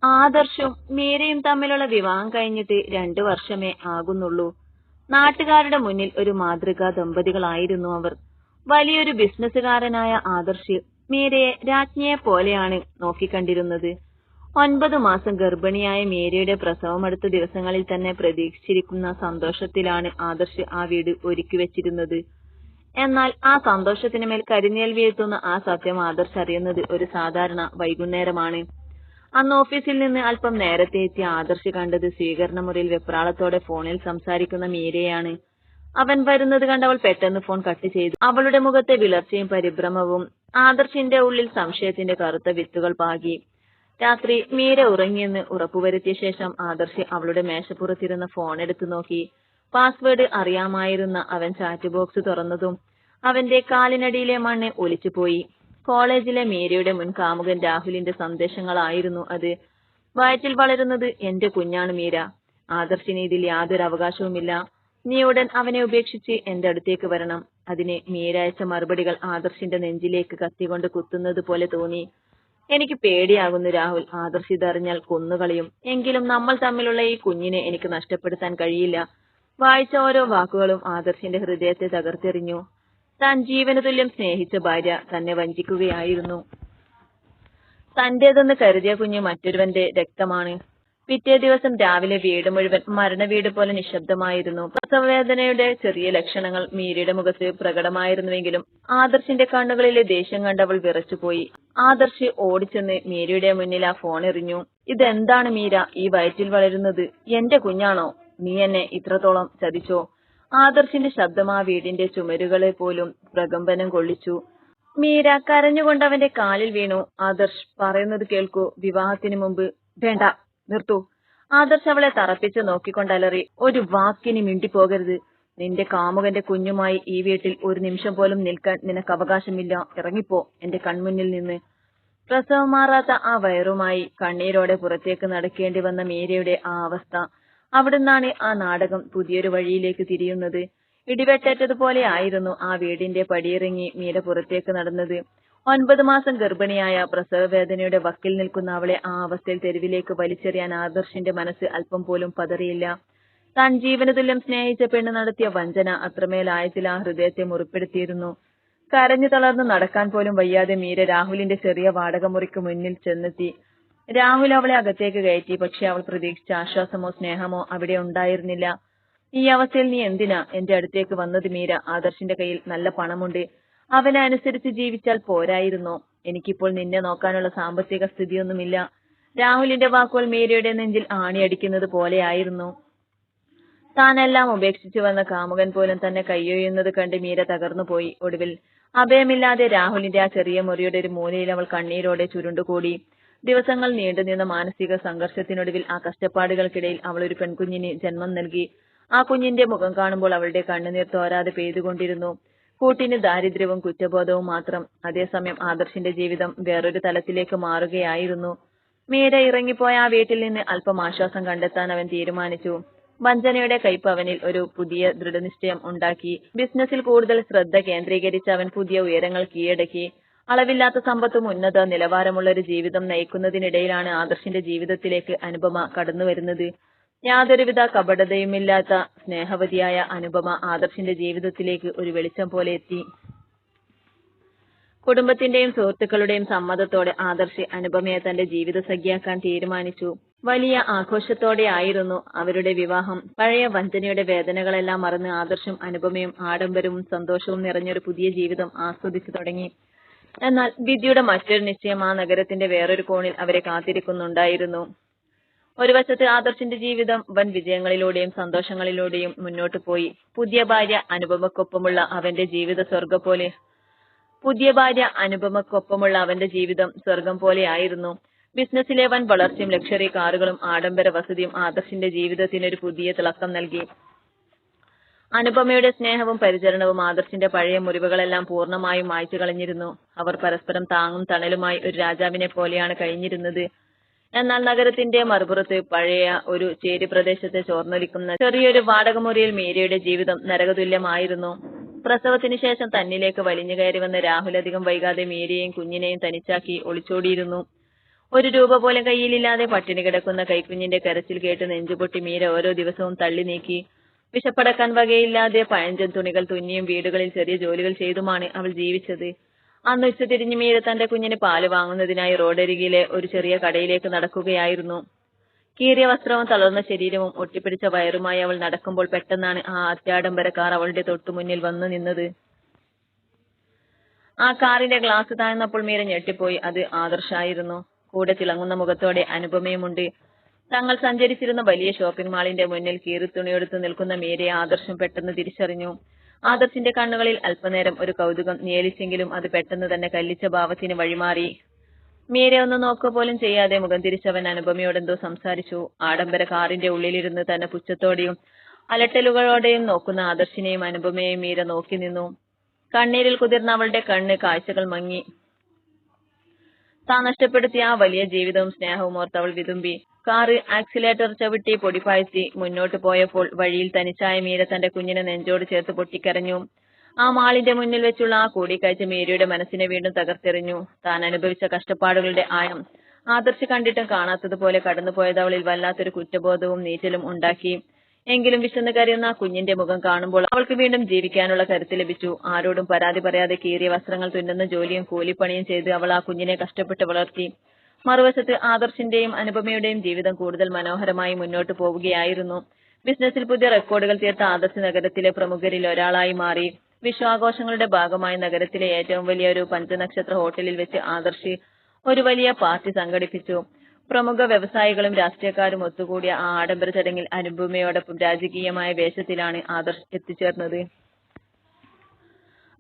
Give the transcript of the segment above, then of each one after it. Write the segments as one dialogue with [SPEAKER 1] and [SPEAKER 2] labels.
[SPEAKER 1] ആദർശും മീരയും തമ്മിലുള്ള വിവാഹം കഴിഞ്ഞിട്ട് 2 വർഷമേ ആകുന്നുള്ളൂ. നാട്ടുകാരുടെ മുന്നിൽ ഒരു മാതൃകാ ദമ്പതികളായിരുന്നു അവർ. വലിയൊരു ബിസിനസ്സുകാരനായ ആദർശ് മീരയെ രാജ്ഞിയെ പോലെയാണ് നോക്കിക്കണ്ടിരുന്നത്. 9 മാസം ഗർഭിണിയായ മീരയുടെ പ്രസവമടുത്ത ദിവസങ്ങളിൽ തന്നെ പ്രതീക്ഷിച്ചിരിക്കുന്ന സന്തോഷത്തിലാണ് ആദർശ് ആ വീട് ഒരുക്കി വെച്ചിരുന്നത്. എന്നാൽ ആ സന്തോഷത്തിനുമേൽ കരിനിഴൽ വീഴ്ത്തുന്ന ആ സത്യം ആദർശ് അറിയുന്നത് ഒരു സാധാരണ വൈകുന്നേരമാണ്. അന്ന് ഓഫീസിൽ നിന്ന് അല്പം നേരത്തെ എത്തിയ ആദർശ് കണ്ടത് സ്വീകരണ മുറിയിൽ വെപ്രാളത്തോടെ ഫോണിൽ സംസാരിക്കുന്ന മീരയാണ്. അവൻ വരുന്നത് കണ്ട് അവൾ പെട്ടെന്ന് ഫോൺ കട്ട് ചെയ്തു. അവളുടെ മുഖത്തെ വിളർച്ചയും പരിഭ്രമവും ആദർശിന്റെ ഉള്ളിൽ സംശയത്തിന്റെ കറുത്ത വിത്തുകൾ പാകി. രാത്രി മീര ഉറങ്ങിയെന്ന് ഉറപ്പുവരുത്തിയ ശേഷം ആദർശ് അവളുടെ മേശപ്പുറത്തിരുന്ന ഫോൺ എടുത്തു നോക്കി. പാസ്വേഡ് അറിയാമായിരുന്ന അവൻ ചാറ്റ് ബോക്സ് തുറന്നതും അവന്റെ കാലിനടിയിലെ മണ്ണ് ഒലിച്ചുപോയി. കോളേജിലെ മീരയുടെ മുൻ കാമുകൻ രാഹുലിന്റെ സന്ദേശങ്ങളായിരുന്നു അത്. വയറ്റിൽ വളരുന്നത് എന്റെ കുഞ്ഞാണ് മീര. ആദർശിന് ഇതിൽ യാതൊരു അവകാശവുമില്ല. നീ ഉടൻ അവനെ ഉപേക്ഷിച്ച് എന്റെ അടുത്തേക്ക് വരണം. അതിന് മീര അയച്ച മറുപടികൾ ആദർശിന്റെ നെഞ്ചിലേക്ക് കത്തികൊണ്ട് കുത്തുന്നത് പോലെ തോന്നി. എനിക്ക് പേടിയാകുന്നു രാഹുൽ. ആദർശ് ഇതറിഞ്ഞാൽ കൊന്നുകളയും. എങ്കിലും നമ്മൾ തമ്മിലുള്ള ഈ കുഞ്ഞിനെ എനിക്ക് നഷ്ടപ്പെടുത്താൻ കഴിയില്ല. വായിച്ച ഓരോ വാക്കുകളും ആദർശിന്റെ ഹൃദയത്തെ തകർത്തെറിഞ്ഞു. താൻ ജീവന് തുല്യം സ്നേഹിച്ച ഭാര്യ തന്നെ വഞ്ചിക്കുകയായിരുന്നു. തന്റേതെന്ന് കരുതിയ കുഞ്ഞ് മറ്റൊരുവന്റെ രക്തമാണ്. പിറ്റേ ദിവസം രാവിലെ വീട് മുഴുവൻ മരണവീട് പോലെ നിശബ്ദമായിരുന്നു. പ്രസവവേദനയുടെ ചെറിയ ലക്ഷണങ്ങൾ മീരയുടെ മുഖത്ത് പ്രകടമായിരുന്നുവെങ്കിലും ആദർശിന്റെ കണ്ണുകളിലെ ദേഷ്യം കണ്ടവൾ വിറച്ചുപോയി. ആദർശ് ഓടിച്ചെന്ന് മീരയുടെ മുന്നിൽ ആ ഫോൺ എറിഞ്ഞു. ഇതെന്താണ് മീര ഈ വയറ്റിൽ വളരുന്നത്? എന്റെ കുഞ്ഞാണോ? നീ എന്നെ ഇത്രത്തോളം ചതിച്ചോ? ആദർശിന്റെ ശബ്ദം ആ വീടിന്റെ ചുമരുകളെ പോലും പ്രകമ്പനം കൊള്ളിച്ചു. മീര കരഞ്ഞുകൊണ്ട് അവന്റെ കാലിൽ വീണു. ആദർശ്, പറയുന്നത് കേൾക്കൂ. വിവാഹത്തിന് മുമ്പ്. വേണ്ട, നിർത്തൂ. ആദർശ് അവളെ തറപ്പിച്ച് നോക്കിക്കൊണ്ടലറി. ഒരു വാക്കിന് മിണ്ടിപ്പോകരുത്. നിന്റെ കാമുകന്റെ കുഞ്ഞുമായി ഈ വീട്ടിൽ ഒരു നിമിഷം പോലും നിൽക്കാൻ നിനക്ക് അവകാശമില്ല. ഇറങ്ങിപ്പോ എന്റെ കൺമുന്നിൽ നിന്ന്. പ്രസവം മാറാത്ത ആ വയറുമായി കണ്ണീരോടെ പുറത്തേക്ക് നടക്കേണ്ടി വന്ന മീരയുടെ ആ അവസ്ഥ. അവിടുന്നാണ് ആ നാടകം പുതിയൊരു വഴിയിലേക്ക് തിരിയുന്നത്. ഇടിവെട്ടേറ്റതുപോലെ ആയിരുന്നു ആ വീടിന്റെ പടിയിറങ്ങി മീര പുറത്തേക്ക് നടന്നത്. 9 മാസം ഗർഭിണിയായ പ്രസവവേദനയുടെ വക്കിൽ നിൽക്കുന്ന അവളെ ആ അവസ്ഥയിൽ തെരുവിലേക്ക് വലിച്ചെറിയാൻ ആദർശിന്റെ മനസ്സ് അല്പം പോലും പതറിയില്ല. താൻ ജീവന് തുല്യം സ്നേഹിച്ച പെണ്ണ് നടത്തിയ വഞ്ചന അത്രമേൽ ആഴത്തിൽ ആ ഹൃദയത്തെ മുറിപ്പെടുത്തിയിരുന്നു. കരഞ്ഞു തളർന്നു നടക്കാൻ പോലും വയ്യാതെ മീര രാഹുലിന്റെ ചെറിയ വാടകമുറിക്ക് മുന്നിൽ ചെന്നെത്തി. രാഹുൽ അവളെ അകത്തേക്ക് കയറ്റി. പക്ഷെ അവൾ പ്രതീക്ഷിച്ച ആശ്വാസമോ സ്നേഹമോ അവിടെ ഉണ്ടായിരുന്നില്ല. ഈ അവസ്ഥയിൽ നീ എന്തിനാ എന്റെ അടുത്തേക്ക് വന്നത് മീര? ആദർശിന്റെ കയ്യിൽ നല്ല പണമുണ്ട്. അവനെ അനുസരിച്ച് ജീവിച്ചാൽ പോരായിരുന്നോ? എനിക്കിപ്പോൾ നിന്നെ നോക്കാനുള്ള സാമ്പത്തിക സ്ഥിതിയൊന്നുമില്ല. രാഹുലിന്റെ വാക്കുകൾ മീരയുടെ നെഞ്ചിൽ ആണിയടിക്കുന്നത് പോലെയായിരുന്നു. താനെല്ലാം ഉപേക്ഷിച്ചു വന്ന കാമുകൻ പോലും തന്നെ കയ്യൊയ്യുന്നത് കണ്ട് മീര തകർന്നുപോയി. ഒടുവിൽ അഭയമില്ലാതെ രാഹുലിന്റെ ആ ചെറിയ മുറിയുടെ ഒരു മൂലയിൽ അവൾ കണ്ണീരോടെ ചുരുണ്ടുകൂടി. ദിവസങ്ങൾ നീണ്ടുനിന്ന മാനസിക സംഘർഷത്തിനൊടുവിൽ ആ കഷ്ടപ്പാടുകൾക്കിടയിൽ അവൾ ഒരു പെൺകുഞ്ഞിന് ജന്മം നൽകി. ആ കുഞ്ഞിന്റെ മുഖം കാണുമ്പോൾ അവളുടെ കണ്ണുനീർ തോരാതെ പെയ്തുകൊണ്ടിരുന്നു. കൂട്ടിന് ദാരിദ്ര്യവും കുറ്റബോധവും മാത്രം. അതേസമയം ആദർശിന്റെ ജീവിതം വേറൊരു തലത്തിലേക്ക് മാറുകയായിരുന്നു. മീര ഇറങ്ങിപ്പോയ ആ വീട്ടിൽ നിന്ന് അല്പം ആശ്വാസം കണ്ടെത്താൻ അവൻ തീരുമാനിച്ചു. വഞ്ചനയുടെ കയ്പ് അവനിൽ ഒരു പുതിയ ദൃഢനിശ്ചയം ഉണ്ടാക്കി. ബിസിനസ്സിൽ കൂടുതൽ ശ്രദ്ധ കേന്ദ്രീകരിച്ച് അവൻ പുതിയ ഉയരങ്ങൾ കീഴടക്കി. അളവില്ലാത്ത സമ്പത്തും ഉന്നത നിലവാരമുള്ള ഒരു ജീവിതം നയിക്കുന്നതിനിടയിലാണ് ആദർശിന്റെ ജീവിതത്തിലേക്ക് അനുപമ കടന്നുവരുന്നത്. യാതൊരുവിധ കപടതയുമില്ലാത്ത സ്നേഹവതിയായ അനുപമ ആദർശിന്റെ ജീവിതത്തിലേക്ക് ഒരു വെളിച്ചം പോലെ എത്തി. കുടുംബത്തിന്റെയും സുഹൃത്തുക്കളുടെയും സമ്മതത്തോടെ ആദർശ് അനുപമയെ തന്റെ ജീവിത സഖിയാക്കാൻ തീരുമാനിച്ചു. വലിയ ആഘോഷത്തോടെയായിരുന്നു അവരുടെ വിവാഹം. പഴയ വഞ്ചനയുടെ വേദനകളെല്ലാം മറന്ന് ആദർശും അനുപമയും ആഡംബരവും സന്തോഷവും നിറഞ്ഞൊരു പുതിയ ജീവിതം ആസ്വദിച്ചു തുടങ്ങി. എന്നാൽ വിധിയുടെ മറ്റൊരു നിശ്ചയം ആ നഗരത്തിന്റെ വേറൊരു കോണിൽ അവരെ കാത്തിരിക്കുന്നുണ്ടായിരുന്നു. ഒരു വശത്ത് ആദർശിന്റെ ജീവിതം വൻ വിജയങ്ങളിലൂടെയും സന്തോഷങ്ങളിലൂടെയും മുന്നോട്ടു പോയി. പുതിയ ഭാര്യ അനുപമക്കൊപ്പമുള്ള അവന്റെ ജീവിതം സ്വർഗം പോലെയായിരുന്നു. ബിസിനസ്സിലെ വൻ വളർച്ചയും ലക്ഷറി കാറുകളും ആഡംബര വസതിയും ആദർശിന്റെ ജീവിതത്തിനൊരു പുതിയ തിളക്കം നൽകി. അനുപമയുടെ സ്നേഹവും പരിചരണവും ആദർശിന്റെ പഴയ മുറിവുകളെല്ലാം പൂർണ്ണമായും മായ്ച്ചു കളഞ്ഞിരുന്നു. അവർ പരസ്പരം താങ്ങും തണലുമായി ഒരു രാജാവിനെ പോലെയാണ് കഴിഞ്ഞിരുന്നത്. എന്നാൽ നഗരത്തിന്റെ മറുപുറത്ത് പഴയ ഒരു ചേരി പ്രദേശത്തെ ചോർന്നൊലിക്കുന്ന ചെറിയൊരു വാടകമുറിയിൽ മീരയുടെ ജീവിതം നരകതുല്യമായിരുന്നു. പ്രസവത്തിനു ശേഷം തന്നിലേക്ക് വലിഞ്ഞു കയറി വന്ന രാഹുൽ അധികം വൈകാതെ മീരയെയും കുഞ്ഞിനെയും തനിച്ചാക്കി ഒളിച്ചോടിയിരുന്നു. 1 രൂപ പോലും കയ്യിലില്ലാതെ പട്ടിണി കിടക്കുന്ന കൈക്കുഞ്ഞിന്റെ കരച്ചിൽ കേട്ട് നെഞ്ചുപൊട്ടി മീര ഓരോ ദിവസവും തള്ളി നീക്കി. വിശപ്പടക്കാൻ വകയില്ലാതെ പഴഞ്ചൻ തുണികൾ തുന്നിയും വീടുകളിൽ ചെറിയ ജോലികൾ ചെയ്തുമാണ് അവൾ ജീവിച്ചത്. അന്ന് ഉച്ചതിരിഞ്ഞ് മീര തന്റെ കുഞ്ഞിന് പാല് വാങ്ങുന്നതിനായി റോഡരികിലെ ഒരു ചെറിയ കടയിലേക്ക് നടക്കുകയായിരുന്നു. കീറിയ വസ്ത്രവും തളർന്ന ശരീരവും ഒട്ടിപ്പിടിച്ച വയറുമായി അവൾ നടക്കുമ്പോൾ പെട്ടെന്നാണ് ആ അത്യാഡംബര കാർ അവളുടെ തൊട്ടുമുന്നിൽ വന്നു നിന്നത്. ആ കാറിന്റെ ഗ്ലാസ് താഴ്ന്നപ്പോൾ മീര ഞെട്ടിപ്പോയി. അത് ആദർശായിരുന്നു. കൂടെ തിളങ്ങുന്ന മുഖത്തോടെ അനുപമയുമുണ്ട്. തങ്ങൾ സഞ്ചരിച്ചിരുന്ന വലിയ ഷോപ്പിംഗ് മാളിന്റെ മുന്നിൽ കീറിത്തുണിയെടുത്ത് നിൽക്കുന്ന മീരയെ ആദർശം പെട്ടെന്ന് തിരിച്ചറിഞ്ഞു. ആദർശിന്റെ കണ്ണുകളിൽ അല്പനേരം ഒരു കൗതുകം നിഴലിച്ചെങ്കിലും അത് പെട്ടെന്ന് തന്നെ കല്ലിച്ച ഭാവത്തിന് വഴിമാറി. മീര ഒന്ന് നോക്കുക പോലും ചെയ്യാതെ മുഖം തിരിച്ചവൻ അനുപമയോടെന്തോ സംസാരിച്ചു. ആഡംബര കാറിന്റെ ഉള്ളിലിരുന്ന് തന്നെ പുച്ഛത്തോടെയും അലട്ടലുകളോടെയും നോക്കുന്ന ആദർശിനെയും അനുപമയെയും മീര നോക്കി നിന്നു. കണ്ണീരിൽ കുതിർന്ന അവളുടെ കണ്ണ് കാഴ്ചകൾ മങ്ങി. താൻ നഷ്ടപ്പെടുത്തിയ ആ വലിയ ജീവിതവും സ്നേഹവും ഓർത്ത് അവൾ വിതുമ്പി. കാറ് ആക്സിലേറ്റർ ചവിട്ടി പൊടിപ്പാഴ്ത്തി മുന്നോട്ട് പോയപ്പോൾ വഴിയിൽ തനിച്ചായ മീര തന്റെ കുഞ്ഞിനെ നെഞ്ചോട് ചേർത്ത് പൊട്ടിക്കരഞ്ഞു. ആ മാളിന്റെ മുന്നിൽ വെച്ചുള്ള ആ കൂടിക്കാഴ്ച മീരയുടെ മനസ്സിനെ വീണ്ടും തകർത്തെറിഞ്ഞു. താൻ അനുഭവിച്ച കഷ്ടപ്പാടുകളുടെ ആഴം ആദർശ് കണ്ടിട്ടും കാണാത്തതുപോലെ കടന്നുപോയത് അവളിൽ വല്ലാത്തൊരു കുറ്റബോധവും നീറ്റലും ഉണ്ടാക്കി. എങ്കിലും വിശന്ന് കരയുന്ന ആ കുഞ്ഞിന്റെ മുഖം കാണുമ്പോൾ അവൾക്ക് വീണ്ടും ജീവിക്കാനുള്ള കരുത്ത് ലഭിച്ചു. ആരോടും പരാതി പറയാതെ കീറിയ വസ്ത്രങ്ങൾ തുന്നുന്ന ജോലിയും കൂലിപ്പണിയും ചെയ്ത് അവൾ ആ കുഞ്ഞിനെ കഷ്ടപ്പെട്ട് വളർത്തി. മറുവശത്ത് ആദർശിന്റെയും അനുപമയുടെയും ജീവിതം കൂടുതൽ മനോഹരമായി മുന്നോട്ട് പോവുകയായിരുന്നു. ബിസിനസ്സിൽ പുതിയ റെക്കോർഡുകൾ തീർത്ത ആദർശ് നഗരത്തിലെ പ്രമുഖരിൽ ഒരാളായി മാറി. വിശ്വാഘോഷങ്ങളുടെ ഭാഗമായി നഗരത്തിലെ ഏറ്റവും വലിയ ഒരു പഞ്ചനക്ഷത്ര ഹോട്ടലിൽ വെച്ച് ആദർശ് ഒരു വലിയ പാർട്ടി സംഘടിപ്പിച്ചു. പ്രമുഖ വ്യവസായികളും രാഷ്ട്രീയക്കാരും ഒത്തുകൂടിയ ആ ആഡംബര ചടങ്ങിൽ അനുപമയോടൊപ്പം രാജകീയമായ വേഷത്തിലാണ് ആദർശ് എത്തിച്ചേർന്നത്.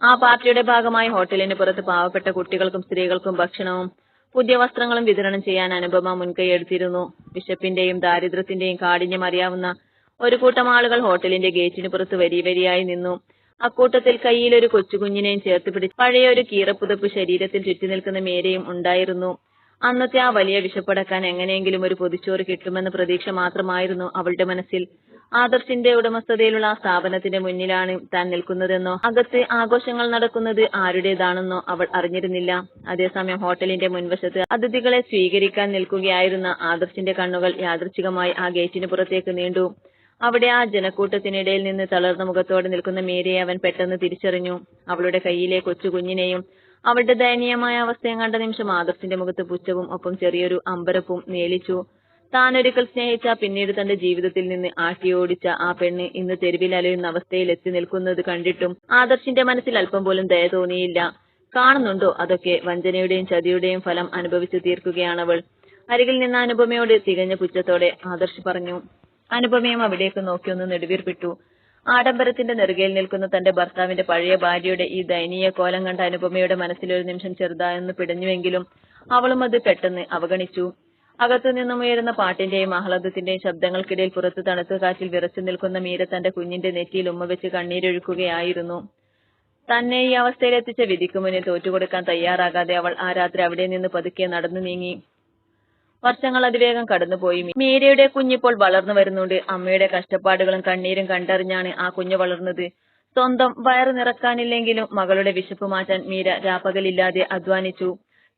[SPEAKER 1] ആ പാർട്ടിയുടെ ഭാഗമായി ഹോട്ടലിന് പുറത്ത് പാവപ്പെട്ട കുട്ടികൾക്കും സ്ത്രീകൾക്കും ഭക്ഷണവും പുതിയ വസ്ത്രങ്ങളും വിതരണം ചെയ്യാൻ അനുപമ മുൻകൈയെടുത്തിരുന്നു. വിശപ്പിന്റെയും ദാരിദ്ര്യത്തിന്റെയും കാഠിന്യം അറിയാവുന്ന ഒരു കൂട്ടം ആളുകൾ ഹോട്ടലിന്റെ ഗേറ്റിന് പുറത്ത് വരിവരിയായി നിന്നു. അക്കൂട്ടത്തിൽ കയ്യിലൊരു കൊച്ചുകുഞ്ഞിനെയും ചേർത്ത് പിടിച്ച് പഴയൊരു കീറപ്പുതപ്പ് ശരീരത്തിൽ ചുറ്റി നിൽക്കുന്ന മീരയും ഉണ്ടായിരുന്നു. അന്നത്തെ ആ വലിയ വിശപ്പടക്കാൻ എങ്ങനെയെങ്കിലും ഒരു പൊതിച്ചോറ് കിട്ടുമെന്ന പ്രതീക്ഷ മാത്രമായിരുന്നു അവളുടെ മനസ്സിൽ. ആദർശിന്റെ ഉടമസ്ഥതയിലുള്ള ആ സ്ഥാപനത്തിന്റെ മുന്നിലാണ് താൻ നിൽക്കുന്നതെന്നോ അകത്ത് ആഘോഷങ്ങൾ നടക്കുന്നത് ആരുടേതാണെന്നോ അവൾ അറിഞ്ഞിരുന്നില്ല. അതേസമയം ഹോട്ടലിന്റെ മുൻവശത്ത് അതിഥികളെ സ്വീകരിക്കാൻ നിൽക്കുകയായിരുന്ന ആദർശിന്റെ കണ്ണുകൾ യാദൃച്ഛികമായി ആ ഗേറ്റിന് പുറത്തേക്ക് നീണ്ടു. അവിടെ ആ ജനക്കൂട്ടത്തിനിടയിൽ നിന്ന് തളർന്ന മുഖത്തോടെ നിൽക്കുന്ന മീരയെ അവൻ പെട്ടെന്ന് തിരിച്ചറിഞ്ഞു. അവളുടെ കയ്യിലെ കൊച്ചുകുഞ്ഞിനെയും അവളുടെ ദയനീയമായ അവസ്ഥയും കണ്ട നിമിഷം ആദർശിന്റെ മുഖത്ത് പുച്ഛവും ഒപ്പം ചെറിയൊരു അമ്പരപ്പും നേലിച്ചു. താൻ ഒരിക്കൽ സ്നേഹിച്ച പിന്നീട് തന്റെ ജീവിതത്തിൽ നിന്ന് ആട്ടിയോടിച്ച ആ പെണ്ണ് ഇന്ന് തെരുവിൽ അലയുന്ന അവസ്ഥയിൽ എത്തി നിൽക്കുന്നത് കണ്ടിട്ടും ആദർശിന്റെ മനസ്സിൽ അല്പം പോലും ദയ തോന്നിയില്ല. കാണുന്നുണ്ടോ അതൊക്കെ? വഞ്ചനയുടെയും ചതിയുടെയും ഫലം അനുഭവിച്ചു തീർക്കുകയാണവൾ. അരികിൽ നിന്ന അനുപമയോട് തികഞ്ഞ പുച്ഛത്തോടെ ആദർശ് പറഞ്ഞു. അനുപമയും അവിടേക്ക് നോക്കിയൊന്ന് നെടുവീർപ്പിട്ടു. ആഡംബരത്തിന്റെ നെറുകയിൽ നിൽക്കുന്ന തന്റെ ഭർത്താവിന്റെ പഴയ ഭാര്യയുടെ ഈ ദയനീയ കോലം കണ്ട അനുപമയുടെ മനസ്സിലൊരു നിമിഷം ചെറുതായൊന്ന് പിടഞ്ഞുവെങ്കിലും അവളും അത് പെട്ടെന്ന് അവഗണിച്ചു. അകത്തു നിന്നും ഉയരുന്ന പാട്ടിന്റെയും ആഹ്ലാദത്തിന്റെയും ശബ്ദങ്ങൾക്കിടയിൽ പുറത്ത് തണുത്ത കാറ്റിൽ വിറച്ചു നിൽക്കുന്ന മീര തന്റെ കുഞ്ഞിന്റെ നെറ്റിയിൽ ഉമ്മ വെച്ച് കണ്ണീരൊഴുക്കുകയായിരുന്നു. തന്നെ ഈ അവസ്ഥയിലെത്തിച്ച വിധിക്ക് മുന്നിൽ തോറ്റുകൊടുക്കാൻ തയ്യാറാകാതെ അവൾ ആ രാത്രി അവിടെ നിന്ന് പതുക്കെ നടന്നു നീങ്ങി. വർഷങ്ങൾ അതിവേഗം കടന്നുപോയി. മീരയുടെ കുഞ്ഞിപ്പോൾ വളർന്നു വരുന്നുണ്ട്. അമ്മയുടെ കഷ്ടപ്പാടുകളും കണ്ണീരും കണ്ടറിഞ്ഞാണ് ആ കുഞ്ഞ് വളർന്നത്. സ്വന്തം വയറ് നിറക്കാനില്ലെങ്കിലും മകളുടെ വിശപ്പ് മാറ്റാൻ മീര രാപ്പകലില്ലാതെ അധ്വാനിച്ചു.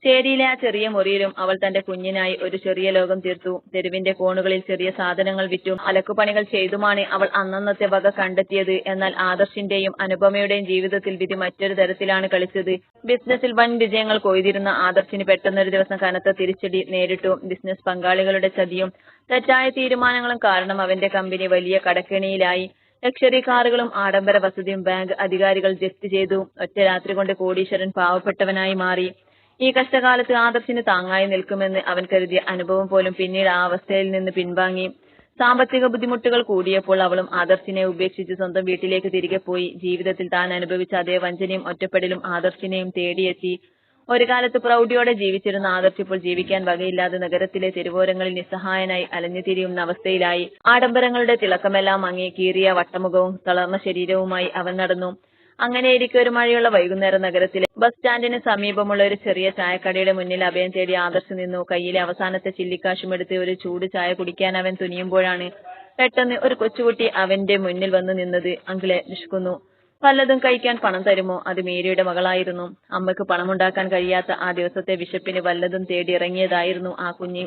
[SPEAKER 1] ചേരിയിലെ ആ ചെറിയ മുറിയിലും അവൾ തന്റെ കുഞ്ഞിനായി ഒരു ചെറിയ ലോകം തീർത്തു. തെരുവിന്റെ കോണുകളിൽ ചെറിയ സാധനങ്ങൾ വിറ്റും അലക്കുപണികൾ ചെയ്തുമാണ് അവൾ അന്നന്നത്തെ വക കണ്ടെത്തിയത്. എന്നാൽ ആദർശിന്റെയും അനുപമയുടെയും ജീവിതത്തിൽ വിധി മറ്റൊരു തരത്തിലാണ് കളിച്ചത്. ബിസിനസ്സിൽ വൻ വിജയങ്ങൾ കൊയ്തിരുന്ന ആദർശിന് പെട്ടെന്നൊരു ദിവസം കനത്ത തിരിച്ചടി നേരിട്ടു. ബിസിനസ് പങ്കാളികളുടെ ചതിയും തെറ്റായ തീരുമാനങ്ങളും കാരണം അവന്റെ കമ്പനി വലിയ കടക്കെണിയിലായി. ലക്ഷറി കാറുകളും ആഡംബര വസതിയും ബാങ്ക് അധികാരികൾ ജപ്തി ചെയ്തു. ഒറ്റ രാത്രി കൊണ്ട് കോടീശ്വരൻ പാവപ്പെട്ടവനായി മാറി. ഈ കഷ്ടകാലത്ത് ആദർശിന് താങ്ങായി നിൽക്കുമെന്ന് അവൻ കരുതിയ അനുഭവം പോലും പിന്നീട് ആ അവസ്ഥയിൽ നിന്ന് പിൻവാങ്ങി. സാമ്പത്തിക ബുദ്ധിമുട്ടുകൾ കൂടിയപ്പോൾ അവളും ആദർശിനെ ഉപേക്ഷിച്ച് സ്വന്തം വീട്ടിലേക്ക് തിരികെ പോയി. ജീവിതത്തിൽ താൻ അനുഭവിച്ച അതേ വഞ്ചനയും ഒറ്റപ്പെടലും ആദർശിനെയും തേടിയെത്തി. ഒരു കാലത്ത് പ്രൗഢിയോടെ ജീവിച്ചിരുന്ന ആദർശ് ഇപ്പോൾ ജീവിക്കാൻ വകയില്ലാതെ നഗരത്തിലെ തെരുവോരങ്ങളിൽ നിസ്സഹായനായി അലഞ്ഞുതിരിയുന്ന അവസ്ഥയിലായി. ആഡംബരങ്ങളുടെ തിളക്കമെല്ലാം മങ്ങി കീറിയ വട്ടമുഖവും തളർന്ന ശരീരവുമായി അവൻ നടന്നു. അങ്ങനെയിരിക്കെ ഒരു മഴയുള്ള വൈകുന്നേരം നഗരത്തിലെ ബസ് സ്റ്റാൻഡിന് സമീപമുള്ള ഒരു ചെറിയ ചായക്കടയുടെ മുന്നിൽ അഭയം തേടി ആദർശ് നിന്നു. കയ്യിലെ അവസാനത്തെ ചില്ലിക്കാശും എടുത്ത് ഒരു ചൂട് ചായ കുടിക്കാൻ അവൻ തുനിയുമ്പോഴാണ് പെട്ടെന്ന് ഒരു കൊച്ചുകുട്ടി അവന്റെ മുന്നിൽ വന്നു നിന്നത്. അങ്കിളെ, വിശക്കുന്നു. വല്ലതും കഴിക്കാൻ പണം തരുമോ? അത് മീരയുടെ മകളായിരുന്നു. അമ്മയ്ക്ക് പണമുണ്ടാക്കാൻ കഴിയാത്ത ആ ദിവസത്തെ വിശപ്പിന് വല്ലതും തേടി ഇറങ്ങിയതായിരുന്നു ആ കുഞ്ഞ്.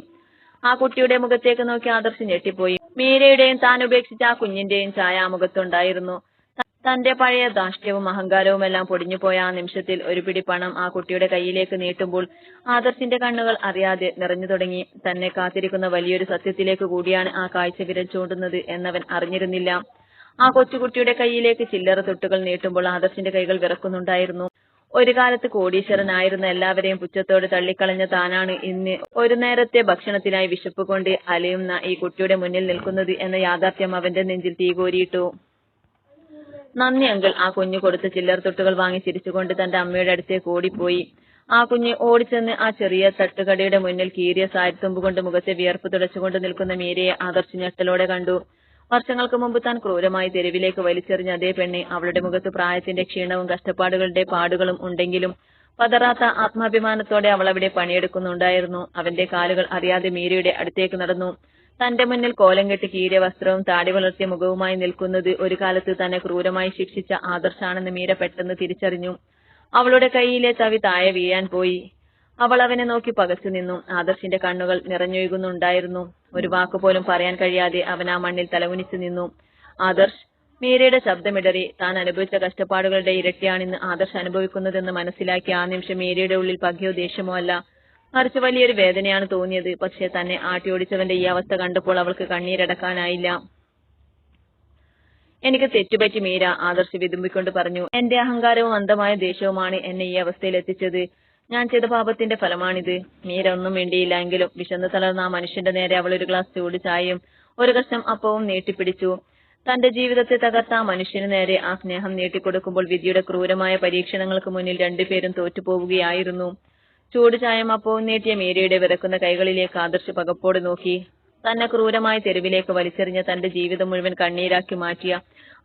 [SPEAKER 1] ആ കുട്ടിയുടെ മുഖത്തേക്ക് നോക്കി ആദർശ് ഞെട്ടിപ്പോയി. മീരയുടെയും താൻ ഉപേക്ഷിച്ച ആ കുഞ്ഞിന്റെയും ഛായ ആ മുഖത്തുണ്ടായിരുന്നു. തന്റെ പഴയ ധാർഷ്ട്യവും അഹങ്കാരവും എല്ലാം പൊടിഞ്ഞുപോയ ആ നിമിഷത്തിൽ ഒരു പിടി പണം ആ കുട്ടിയുടെ കയ്യിലേക്ക് നീട്ടുമ്പോൾ ആദർശിന്റെ കണ്ണുകൾ അറിയാതെ നിറഞ്ഞു തുടങ്ങി. തന്നെ കാത്തിരിക്കുന്ന വലിയൊരു സത്യത്തിലേക്ക് കൂടിയാണ് ആ കാഴ്ച വിരൽ ചൂണ്ടുന്നത് എന്നവൻ അറിഞ്ഞിരുന്നില്ല. ആ കൊച്ചുകുട്ടിയുടെ കയ്യിലേക്ക് ചില്ലറ തൊട്ടുകൾ നീട്ടുമ്പോൾ ആദർശിന്റെ കൈകൾ വിറക്കുന്നുണ്ടായിരുന്നു. ഒരു കാലത്ത് കോടീശ്വരനായിരുന്ന എല്ലാവരെയും പുച്ഛത്തോട് തള്ളിക്കളഞ്ഞ താനാണ് ഇന്ന് ഒരു നേരത്തെ ഭക്ഷണത്തിനായി വിശപ്പ് കൊണ്ട് അലയുന്ന ഈ കുട്ടിയുടെ മുന്നിൽ നിൽക്കുന്നത് എന്ന യാഥാർത്ഥ്യം അവന്റെ നെഞ്ചിൽ തീകോരിയിട്ടു. നന്ദി അങ്കിൾ. ആ കുഞ്ഞു കൊടുത്ത ചില്ലറ തൊട്ടുകൾ വാങ്ങി ചിരിച്ചുകൊണ്ട് തന്റെ അമ്മയുടെ അടുത്തേക്ക് ഓടിപ്പോയി. ആ കുഞ്ഞ് ഓടിച്ചെന്ന് ആ ചെറിയ തട്ടുകടയുടെ മുന്നിൽ കീറിയ സാരിത്തുമ്പ് കൊണ്ട് മുഖത്തെ വിയർപ്പ് തുടച്ചുകൊണ്ട് നിൽക്കുന്ന മീരയെ ആദർശ് ഞെട്ടലോടെ കണ്ടു. വർഷങ്ങൾക്ക് മുമ്പ് താൻ ക്രൂരമായി തെരുവിലേക്ക് വലിച്ചെറിഞ്ഞ അതേ പെണ്ണ്. അവളുടെ മുഖത്ത് പ്രായത്തിന്റെ ക്ഷീണവും കഷ്ടപ്പാടുകളുടെ പാടുകളും ഉണ്ടെങ്കിലും പതറാത്ത ആത്മാഭിമാനത്തോടെ അവൾ അവിടെ പണിയെടുക്കുന്നുണ്ടായിരുന്നു. അവന്റെ കാലുകൾ അറിയാതെ മീരയുടെ അടുത്തേക്ക് നടന്നു. തന്റെ മുന്നിൽ കോലം കെട്ടി കീറിയ വസ്ത്രവും താടി വളർത്തിയ മുഖവുമായി നിൽക്കുന്നത് ഒരു കാലത്ത് തന്നെ ക്രൂരമായി ശിക്ഷിച്ച ആദർശാണെന്ന് മീര പെട്ടെന്ന് തിരിച്ചറിഞ്ഞു. അവളുടെ കൈയിലെ ചവി താഴെ വീഴാൻ പോയി. അവൾ അവനെ നോക്കി പകച്ചു നിന്നു. ആദർശിന്റെ കണ്ണുകൾ നിറഞ്ഞൊഴുകുന്നുണ്ടായിരുന്നു. ഒരു വാക്കുപോലും പറയാൻ കഴിയാതെ അവൻ ആ മണ്ണിൽ തലകുനിച്ചു നിന്നു. ആദർശ്. മീരയുടെ ശബ്ദമിടറി. താൻ അനുഭവിച്ച കഷ്ടപ്പാടുകളുടെ ഇരട്ടിയാണിന്ന് ആദർശ് അനുഭവിക്കുന്നതെന്ന് മനസ്സിലാക്കി ആ നിമിഷം മീരയുടെ ഉള്ളിൽ പകയോ ദേഷ്യമോ അല്ല, മറിച്ച് വലിയൊരു വേദനയാണ് തോന്നിയത്. പക്ഷേ തന്നെ ആട്ടിയോടിച്ചവന്റെ ഈ അവസ്ഥ കണ്ടപ്പോൾ അവൾക്ക് കണ്ണീരടക്കാനായില്ല. എനിക്ക് തെറ്റുപറ്റി മീര, ആദർശ് വിതുമ്പിക്കൊണ്ട് പറഞ്ഞു. എന്റെ അഹങ്കാരവും അന്ധമായ ദേഷ്യവുമാണ് എന്നെ ഈ അവസ്ഥയിൽ എത്തിച്ചത്. ഞാൻ ചെയ്ത പാപത്തിന്റെ ഫലമാണിത്. മീര ഒന്നും വേണ്ടിയില്ല. എങ്കിലും വിശന്ന് തളർന്ന ആ മനുഷ്യന്റെ നേരെ അവൾ ഒരു ഗ്ലാസ് ചൂട് ചായയും ഒരു കഷ്ണം അപ്പവും നീട്ടിപ്പിടിച്ചു. തന്റെ ജീവിതത്തെ തകർത്ത ആ മനുഷ്യന് നേരെ ആ സ്നേഹം നീട്ടിക്കൊടുക്കുമ്പോൾ വിധിയുടെ ക്രൂരമായ പരീക്ഷണങ്ങൾക്ക് മുന്നിൽ രണ്ടുപേരും തോറ്റുപോവുകയായിരുന്നു. ചൂട് ചായം അപ്പവും നീട്ടിയ മീരയുടെ വിറക്കുന്ന കൈകളിലേക്ക് ആദർശ് പകപ്പോട് നോക്കി. തന്നെ ക്രൂരമായി തെരുവിലേക്ക് വലിച്ചെറിഞ്ഞ തന്റെ ജീവിതം മുഴുവൻ കണ്ണീരാക്കി മാറ്റിയ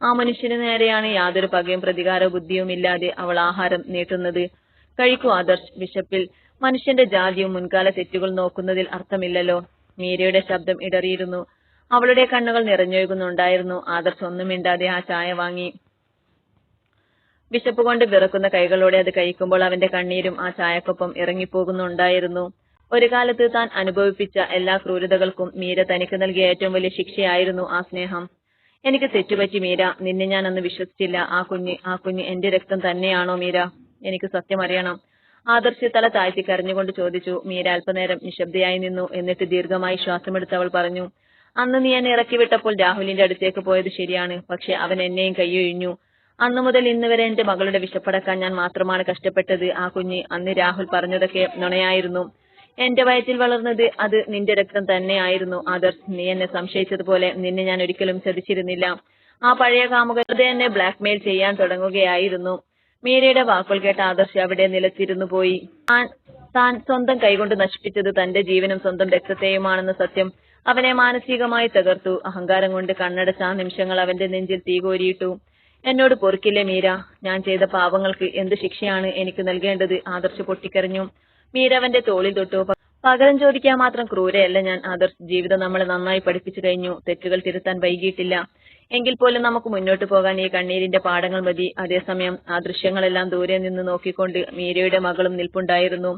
[SPEAKER 1] ആ മനുഷ്യന് നേരെയാണ് യാതൊരു പകയും പ്രതികാര ബുദ്ധിയും ഇല്ലാതെ അവൾ ആഹാരം നീട്ടുന്നത്. കഴിക്കൂ ആദർശ്. വിശപ്പിൽ മനുഷ്യന്റെ ജാതിയും മുൻകാല തെറ്റുകൾ നോക്കുന്നതിൽ അർത്ഥമില്ലല്ലോ. മീരയുടെ ശബ്ദം ഇടറിയിരുന്നു. അവളുടെ കണ്ണുകൾ നിറഞ്ഞൊഴുകുന്നുണ്ടായിരുന്നു. ആദർശ് ഒന്നും മിണ്ടാതെ ആ ചായ വാങ്ങി. വിശപ്പ് കൊണ്ട് വിറക്കുന്ന കൈകളോടെ അത് കഴിക്കുമ്പോൾ അവന്റെ കണ്ണീരും ആ ചായക്കൊപ്പം ഇറങ്ങിപ്പോകുന്നുണ്ടായിരുന്നു. ഒരു കാലത്ത് താൻ അനുഭവിപ്പിച്ച എല്ലാ ക്രൂരതകൾക്കും മീര തനിക്ക് നൽകിയ ഏറ്റവും വലിയ ശിക്ഷയായിരുന്നു ആ സ്നേഹം. എനിക്ക് തെറ്റുപറ്റി മീര. നിന്നെ ഞാൻ അന്ന് വിശ്വസിച്ചില്ല. ആ കുഞ്ഞ് എന്റെ രക്തം തന്നെയാണോ മീര? എനിക്ക് സത്യം അറിയണം. ആദർശ് തല താഴ്ത്തി കരഞ്ഞുകൊണ്ട് ചോദിച്ചു. മീര അല്പനേരം നിശബ്ദയായി നിന്നു. എന്നിട്ട് ദീർഘമായി ശ്വാസമെടുത്ത് അവൾ പറഞ്ഞു. അന്ന് നീ എന്നെ ഇറക്കി വിട്ടപ്പോൾ രാഹുലിന്റെ അടുത്തേക്ക് പോയത് ശരിയാണ്. പക്ഷെ അവൻ എന്നെയും കൈയൊഴിഞ്ഞു. അന്നു മുതൽ ഇന്ന് വരെ എന്റെ മകളുടെ വിശപ്പടക്കാൻ ഞാൻ മാത്രമാണ് കഷ്ടപ്പെട്ടത്. ആ കുഞ്ഞ്, അന്ന് രാഹുൽ പറഞ്ഞതൊക്കെ നുണയായിരുന്നു. എന്റെ വയറ്റിൽ വളർന്നത് അത് നിന്റെ രക്തം തന്നെയായിരുന്നു. ആദർശ്, നീ എന്നെ സംശയിച്ചതുപോലെ നിന്നെ ഞാൻ ഒരിക്കലും ചതിച്ചിരുന്നില്ല. ആ പഴയ കാമുകത എന്നെ ബ്ലാക്ക്മെയിൽ ചെയ്യാൻ തുടങ്ങുകയായിരുന്നു. മീരയുടെ വാക്കുകൾ കേട്ട ആദർശ് അവിടെ നിലത്തിരുന്നു പോയി. താൻ സ്വന്തം കൈകൊണ്ട് നശിപ്പിച്ചത് തന്റെ ജീവനും സ്വന്തം രക്തത്തെയുമാണെന്ന സത്യം അവനെ മാനസികമായി തകർത്തു. അഹങ്കാരം കൊണ്ട് കണ്ണടച്ച ആ നിമിഷങ്ങൾ അവന്റെ നെഞ്ചിൽ തീകോരിയിട്ടു. എന്നോട് പൊറുക്കില്ലേ മീര? ഞാൻ ചെയ്ത പാവങ്ങൾക്ക് എന്ത് ശിക്ഷയാണ് എനിക്ക് നൽകേണ്ടത്? ആദർശ് പൊട്ടിക്കരഞ്ഞു. മീര അവന്റെ തോളിൽ തൊട്ടു. പകരം ചോദിക്കാൻ മാത്രം ക്രൂരയല്ല ഞാൻ ആദർശ്. ജീവിതം നമ്മളെ നന്നായി പഠിപ്പിച്ചു കഴിഞ്ഞു. തെറ്റുകൾ തിരുത്താൻ വൈകിയിട്ടില്ല. എങ്കിൽ പോലും നമുക്ക് മുന്നോട്ട് പോകാൻ ഈ കണ്ണീരിന്റെ പാഠങ്ങൾ മതി. അതേസമയം ആ ദൃശ്യങ്ങളെല്ലാം ദൂരെ നിന്ന് നോക്കിക്കൊണ്ട് മീരയുടെ മകളും നിൽപ്പുണ്ടായിരുന്നു.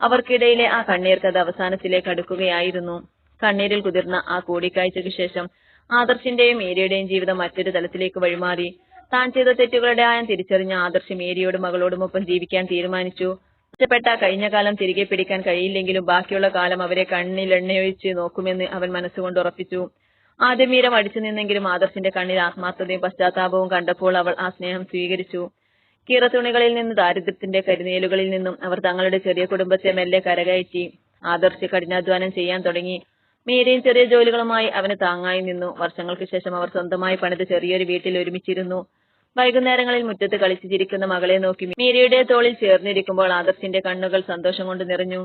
[SPEAKER 1] അവർക്കിടയിലെ ആ കണ്ണീർ കഥ അവസാനത്തിലേക്ക് അടുക്കുകയായിരുന്നു. കണ്ണീരിൽ കുതിർന്ന ആ കൂടിക്കാഴ്ചയ്ക്ക് ശേഷം ആദർശിന്റെയും മീരയുടെയും ജീവിതം മറ്റൊരു തലത്തിലേക്ക് വഴിമാറി. താൻ ചെയ്ത തെറ്റുകളുടെ ആയം തിരിച്ചറിഞ്ഞ ആദർശ് മീരയോടും മകളോടുമൊപ്പം ജീവിക്കാൻ തീരുമാനിച്ചു. നഷ്ടപ്പെട്ട കഴിഞ്ഞ കാലം തിരികെ പിടിക്കാൻ കഴിയില്ലെങ്കിലും ബാക്കിയുള്ള കാലം അവരെ കണ്ണിലെണ്ണയൊഴിച്ച് നോക്കുമെന്ന് അവൻ മനസ്സുകൊണ്ട് ഉറപ്പിച്ചു. ആദ്യം മീര മടിച്ചു നിന്നെങ്കിലും ആദർശിന്റെ കണ്ണിൽ ആത്മാർത്ഥതയും പശ്ചാത്താപവും കണ്ടപ്പോൾ അവൾ ആ സ്നേഹം സ്വീകരിച്ചു. കീറത്തുണികളിൽ നിന്ന് ദാരിദ്ര്യത്തിന്റെ കരിനീലുകളിൽ നിന്നും അവർ തങ്ങളുടെ ചെറിയ കുടുംബത്തെ മെല്ലെ കരകയറ്റി. ആദർശ് കഠിനാധ്വാനം ചെയ്യാൻ തുടങ്ങി. മീരയും ചെറിയ ജോലികളുമായി അവന് താങ്ങായി നിന്നു. വർഷങ്ങൾക്ക് ശേഷം അവർ സ്വന്തമായി പണിത് ചെറിയൊരു വീട്ടിൽ ഒരുമിച്ചിരുന്നു. വൈകുന്നേരങ്ങളിൽ മുറ്റത്ത് കളിച്ചു ചിരിക്കുന്ന മകളെ നോക്കി മീരയുടെ തോളിൽ ചേർന്നിരിക്കുമ്പോൾ ആദർശിന്റെ കണ്ണുകൾ സന്തോഷം കൊണ്ട് നിറഞ്ഞു.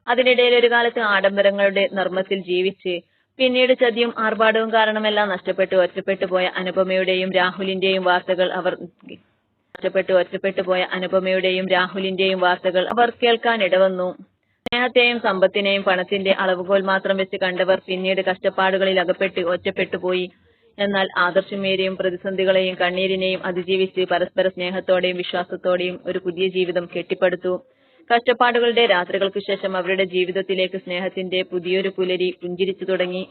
[SPEAKER 1] അതിനിടയിൽ ഒരു കാലത്ത് ആഡംബരങ്ങളുടെ നർമ്മത്തിൽ ജീവിച്ച് പിന്നീട് ചതിയും ആർഭാടവും കാരണമെല്ലാം ഒറ്റപ്പെട്ടു പോയ അനുപമയുടെയും രാഹുലിന്റെയും വാർത്തകൾ അവർ കേൾക്കാൻ ഇടവന്നു. സ്നേഹത്തെയും സമ്പത്തിനെയും പണത്തിന്റെ അളവുകോൽ മാത്രം വെച്ച് കണ്ടവർ പിന്നീട് കഷ്ടപ്പാടുകളിൽ അകപ്പെട്ട് ഒറ്റപ്പെട്ടുപോയി. എന്നാൽ ആദർശും മീരയും പ്രതിസന്ധികളെയും കണ്ണീരിനെയും അതിജീവിച്ച് പരസ്പര സ്നേഹത്തോടെയും വിശ്വാസത്തോടെയും ഒരു പുതിയ ജീവിതം കെട്ടിപ്പടുത്തു. കഷ്ടപ്പാടുകളുടെ രാത്രികൾക്കു ശേഷം അവരുടെ ജീവിതത്തിലേക്ക് സ്നേഹത്തിന്റെ പുതിയൊരു പുലരി പുഞ്ചിരിച്ചു തുടങ്ങി.